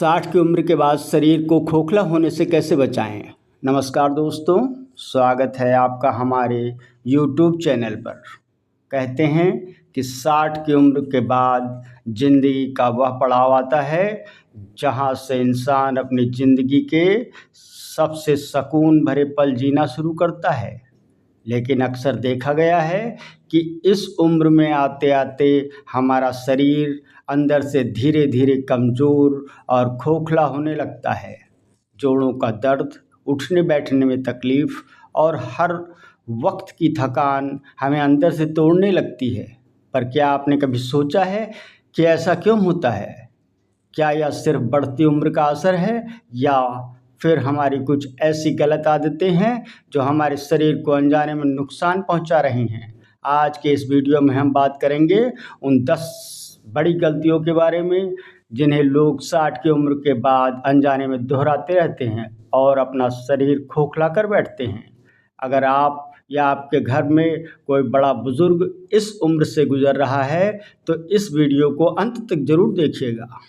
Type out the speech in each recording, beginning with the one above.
60 की उम्र के बाद शरीर को खोखला होने से कैसे बचाएं। नमस्कार दोस्तों, स्वागत है आपका हमारे YouTube चैनल पर। कहते हैं कि 60 की उम्र के बाद ज़िंदगी का वह पड़ाव आता है जहां से इंसान अपनी ज़िंदगी के सबसे सुकून भरे पल जीना शुरू करता है। लेकिन अक्सर देखा गया है कि इस उम्र में आते आते हमारा शरीर अंदर से धीरे धीरे कमज़ोर और खोखला होने लगता है। जोड़ों का दर्द, उठने बैठने में तकलीफ़ और हर वक्त की थकान हमें अंदर से तोड़ने लगती है। पर क्या आपने कभी सोचा है कि ऐसा क्यों होता है? क्या यह सिर्फ बढ़ती उम्र का असर है या फिर हमारी कुछ ऐसी गलत आदतें हैं जो हमारे शरीर को अनजाने में नुकसान पहुंचा रही हैं? आज के इस वीडियो में हम बात करेंगे उन 10 बड़ी गलतियों के बारे में जिन्हें लोग 60 की उम्र के बाद अनजाने में दोहराते रहते हैं और अपना शरीर खोखला कर बैठते हैं। अगर आप या आपके घर में कोई बड़ा बुजुर्ग इस उम्र से गुजर रहा है तो इस वीडियो को अंत तक जरूर देखिएगा।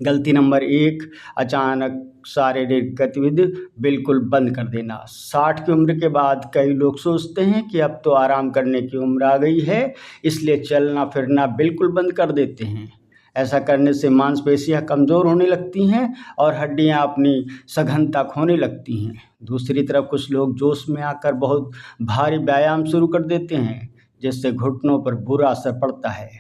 गलती नंबर 1, अचानक शारीरिक गतिविधि बिल्कुल बंद कर देना। 60 की उम्र के बाद कई लोग सोचते हैं कि अब तो आराम करने की उम्र आ गई है, इसलिए चलना फिरना बिल्कुल बंद कर देते हैं। ऐसा करने से मांसपेशियां कमज़ोर होने लगती हैं और हड्डियां अपनी सघनता खोने लगती हैं। दूसरी तरफ कुछ लोग जोश में आकर बहुत भारी व्यायाम शुरू कर देते हैं, जिससे घुटनों पर बुरा असर पड़ता है।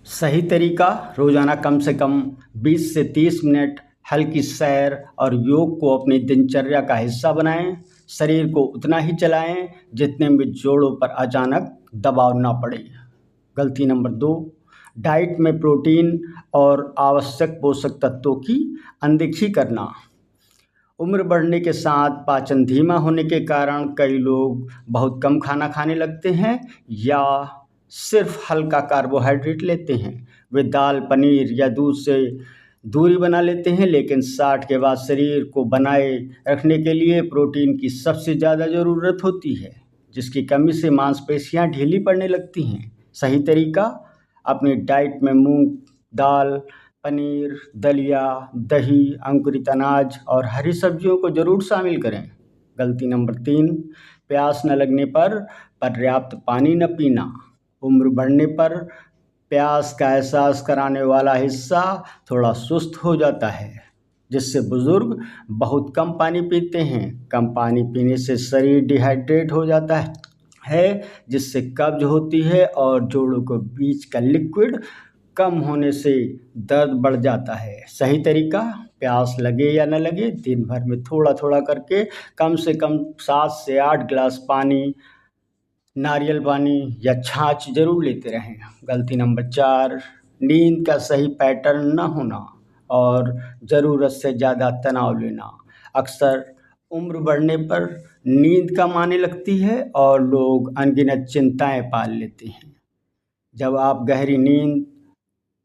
सही तरीका, रोज़ाना कम से कम 20 से 30 मिनट हल्की सैर और योग को अपनी दिनचर्या का हिस्सा बनाएं। शरीर को उतना ही चलाएं जितने में जोड़ों पर अचानक दबाव ना पड़े। गलती नंबर 2, डाइट में प्रोटीन और आवश्यक पोषक तत्वों की अनदेखी करना। उम्र बढ़ने के साथ पाचन धीमा होने के कारण कई लोग बहुत कम खाना खाने लगते हैं या सिर्फ हल्का कार्बोहाइड्रेट लेते हैं। वे दाल, पनीर या दूध से दूरी बना लेते हैं, लेकिन 60 के बाद शरीर को बनाए रखने के लिए प्रोटीन की सबसे ज़्यादा ज़रूरत होती है, जिसकी कमी से मांसपेशियां ढीली पड़ने लगती हैं। सही तरीका, अपनी डाइट में मूंग दाल, पनीर, दलिया, दही, अंकुरित अनाज और हरी सब्जियों को ज़रूर शामिल करें। गलती नंबर 3, प्यास न लगने पर पर्याप्त पानी न पीना। उम्र बढ़ने पर प्यास का एहसास कराने वाला हिस्सा थोड़ा सुस्त हो जाता है, जिससे बुजुर्ग बहुत कम पानी पीते हैं। कम पानी पीने से शरीर डिहाइड्रेट हो जाता है, जिससे कब्ज होती है और जोड़ों के बीच का लिक्विड कम होने से दर्द बढ़ जाता है। सही तरीका, प्यास लगे या न लगे, दिन भर में थोड़ा थोड़ा करके कम से कम 7 से 8 गिलास पानी, नारियल पानी या छाछ जरूर लेते रहें। गलती नंबर 4, नींद का सही पैटर्न न होना और ज़रूरत से ज़्यादा तनाव लेना। अक्सर उम्र बढ़ने पर नींद कम आने लगती है और लोग अनगिनत चिंताएं पाल लेते हैं। जब आप गहरी नींद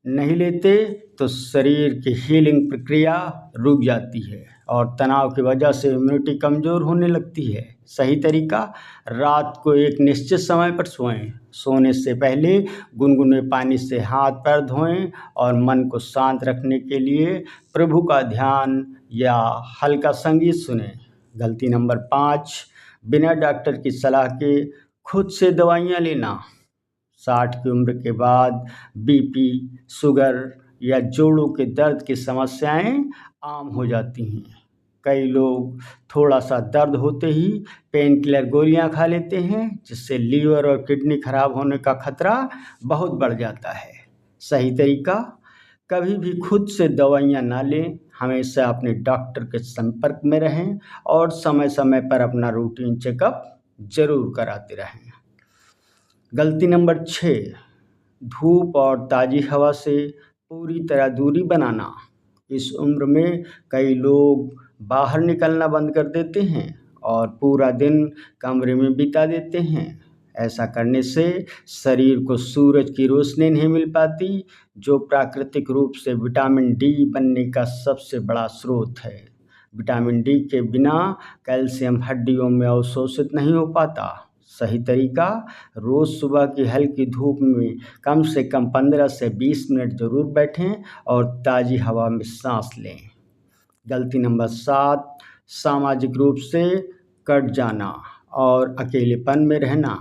नहीं लेते तो शरीर की हीलिंग प्रक्रिया रुक जाती है और तनाव की वजह से इम्यूनिटी कमज़ोर होने लगती है। सही तरीका, रात को एक निश्चित समय पर सोएं। सोने से पहले गुनगुने पानी से हाथ पैर धोएं और मन को शांत रखने के लिए प्रभु का ध्यान या हल्का संगीत सुनें। गलती नंबर 5, बिना डॉक्टर की सलाह के खुद से दवाइयाँ लेना। 60 की उम्र के बाद बीपी, शुगर या जोड़ों के दर्द की समस्याएं आम हो जाती हैं। कई लोग थोड़ा सा दर्द होते ही पेन किलर गोलियां खा लेते हैं, जिससे लीवर और किडनी खराब होने का खतरा बहुत बढ़ जाता है। सही तरीका, कभी भी खुद से दवाइयां ना लें। हमेशा अपने डॉक्टर के संपर्क में रहें और समय समय पर अपना रूटीन चेकअप जरूर कराते रहें। गलती नंबर 6, धूप और ताज़ी हवा से पूरी तरह दूरी बनाना। इस उम्र में कई लोग बाहर निकलना बंद कर देते हैं और पूरा दिन कमरे में बिता देते हैं। ऐसा करने से शरीर को सूरज की रोशनी नहीं मिल पाती, जो प्राकृतिक रूप से विटामिन डी बनने का सबसे बड़ा स्रोत है। विटामिन डी के बिना कैल्शियम हड्डियों में अवशोषित नहीं हो पाता। सही तरीका, रोज़ सुबह की हल्की धूप में कम से कम 15 से 20 मिनट ज़रूर बैठें और ताज़ी हवा में सांस लें। गलती नंबर 7, सामाजिक रूप से कट जाना और अकेलेपन में रहना।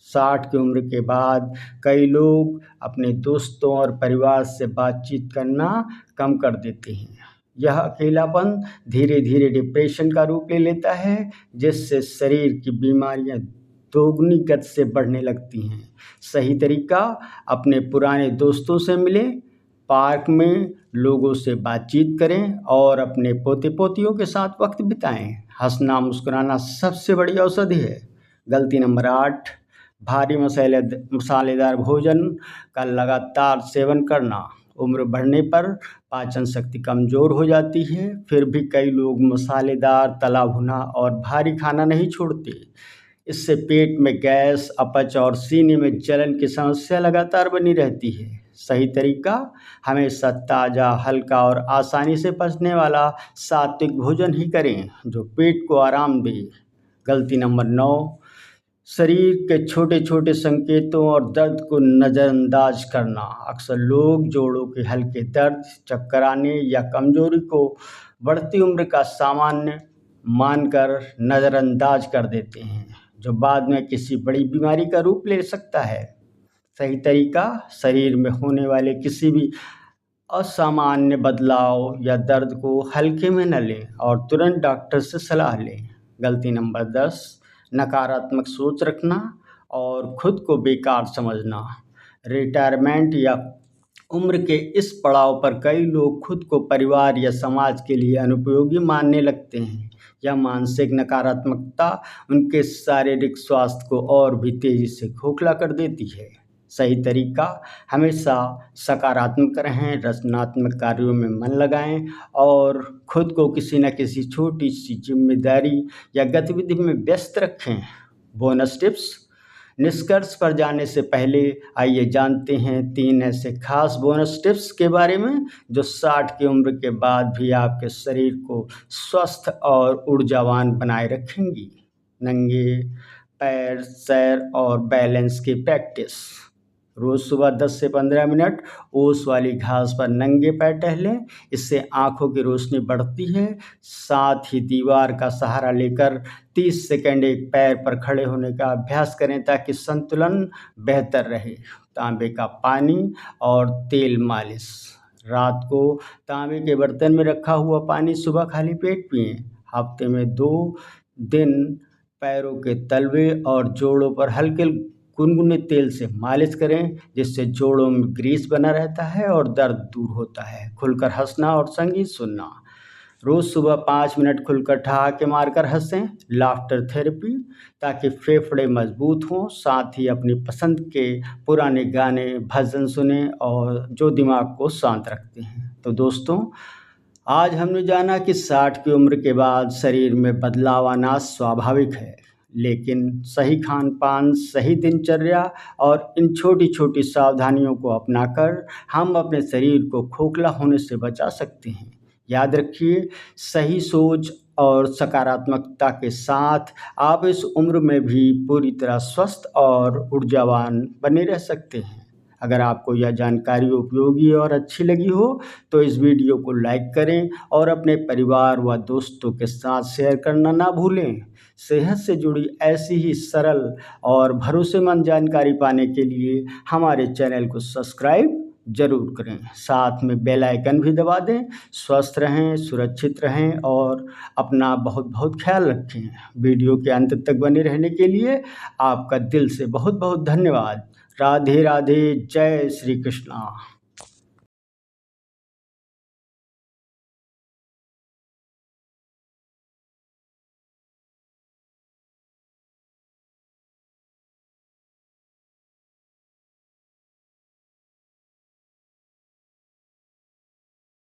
60 की उम्र के बाद कई लोग अपने दोस्तों और परिवार से बातचीत करना कम कर देते हैं। यह अकेलापन धीरे धीरे डिप्रेशन का रूप ले लेता है, जिससे शरीर की बीमारियां दोगुनी गति से बढ़ने लगती हैं। सही तरीका, अपने पुराने दोस्तों से मिलें, पार्क में लोगों से बातचीत करें और अपने पोते पोतियों के साथ वक्त बिताएं। हंसना मुस्कुराना सबसे बड़ी औषधि है। गलती नंबर 8, भारी मसालेदार भोजन का लगातार सेवन करना। उम्र बढ़ने पर पाचन शक्ति कमज़ोर हो जाती है, फिर भी कई लोग मसालेदार, तला भुना और भारी खाना नहीं छोड़ते। इससे पेट में गैस, अपच और सीने में जलन की समस्या लगातार बनी रहती है। सही तरीका, हमेशा ताज़ा, हल्का और आसानी से पचने वाला सात्विक भोजन ही करें जो पेट को आराम दे। गलती नंबर 9, शरीर के छोटे छोटे संकेतों और दर्द को नज़रअंदाज करना। अक्सर लोग जोड़ों के हल्के दर्द, चक्कर आने या कमजोरी को बढ़ती उम्र का सामान्य मानकर नज़रअंदाज कर देते हैं, जो बाद में किसी बड़ी बीमारी का रूप ले सकता है। सही तरीका, शरीर में होने वाले किसी भी असामान्य बदलाव या दर्द को हल्के में न लें और तुरंत डॉक्टर से सलाह लें। गलती नंबर 10, नकारात्मक सोच रखना और खुद को बेकार समझना। रिटायरमेंट या उम्र के इस पड़ाव पर कई लोग खुद को परिवार या समाज के लिए अनुपयोगी मानने लगते हैं। यह मानसिक नकारात्मकता उनके शारीरिक स्वास्थ्य को और भी तेज़ी से खोखला कर देती है। सही तरीका, हमेशा सकारात्मक रहें, रचनात्मक कार्यों में मन लगाएं और खुद को किसी न किसी छोटी सी जिम्मेदारी या गतिविधि में व्यस्त रखें। बोनस टिप्स, निष्कर्ष पर जाने से पहले आइए जानते हैं 3 ऐसे खास बोनस टिप्स के बारे में जो 60 की उम्र के बाद भी आपके शरीर को स्वस्थ और ऊर्जावान बनाए रखेंगी। नंगे पैर सैर और बैलेंस की प्रैक्टिस। रोज़ सुबह 10 से 15 मिनट ओस वाली घास पर नंगे पैर टहलें, इससे आँखों की रोशनी बढ़ती है। साथ ही दीवार का सहारा लेकर 30 सेकंड एक पैर पर खड़े होने का अभ्यास करें ताकि संतुलन बेहतर रहे। तांबे का पानी और तेल मालिश। रात को तांबे के बर्तन में रखा हुआ पानी सुबह खाली पेट पिएं। हफ्ते में 2 दिन पैरों के तलवे और जोड़ों पर हल्के गुनगुने तेल से मालिश करें, जिससे जोड़ों में ग्रीस बना रहता है और दर्द दूर होता है। खुलकर हंसना और संगीत सुनना। रोज़ सुबह 5 मिनट खुलकर ठहाके मारकर हंसें, लाफ्टर थेरेपी, ताकि फेफड़े मजबूत हों। साथ ही अपनी पसंद के पुराने गाने, भजन सुनें और जो दिमाग को शांत रखते हैं। तो दोस्तों, आज हमने जाना कि 60 की उम्र के बाद शरीर में बदलाव आना स्वाभाविक है, लेकिन सही खान पान, सही दिनचर्या और इन छोटी छोटी सावधानियों को अपनाकर हम अपने शरीर को खोखला होने से बचा सकते हैं। याद रखिए, सही सोच और सकारात्मकता के साथ आप इस उम्र में भी पूरी तरह स्वस्थ और ऊर्जावान बने रह सकते हैं। अगर आपको यह जानकारी उपयोगी और अच्छी लगी हो तो इस वीडियो को लाइक करें और अपने परिवार व दोस्तों के साथ शेयर करना ना भूलें। सेहत से जुड़ी ऐसी ही सरल और भरोसेमंद जानकारी पाने के लिए हमारे चैनल को सब्सक्राइब ज़रूर करें। साथ में बेल आइकन भी दबा दें। स्वस्थ रहें, सुरक्षित रहें और अपना बहुत बहुत ख्याल रखें। वीडियो के अंत तक बने रहने के लिए आपका दिल से बहुत बहुत धन्यवाद। राधे राधे, जय श्री कृष्णा।